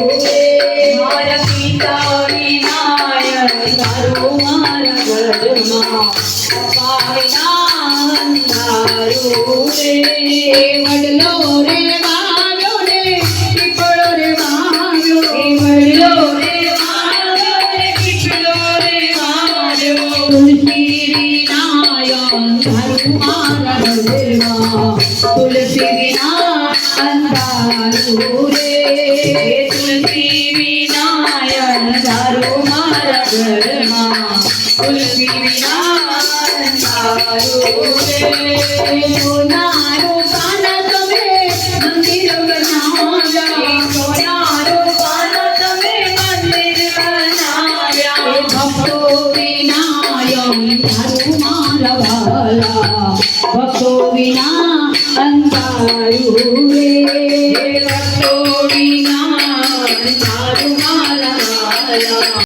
મારા પિતા વિનાયક તારું મારા ઘરમાં પપ્પા વિના અંધારું રે વડલો રે વાગ્યો રે પીપળો રે વાગ્યો વડલો રે વાગ્યો રે પીપળો રે વાગ્યો તુલસી વિનાયક તારું મારા ઘરમાં તુલસી વિના અંધારું રે તુલસી વિનાયક તારું મારા ઘરમાં તુલસી વિના અંધારું રે સોનારો કાના તમે મંદિર બનાવ્યા સોનારો કાના તમે મંદિર બનાવ્યા ભક્તો વિનાયક તારું મારા વાલા ભક્તો વિના અંધારું રે ભક્તો વિના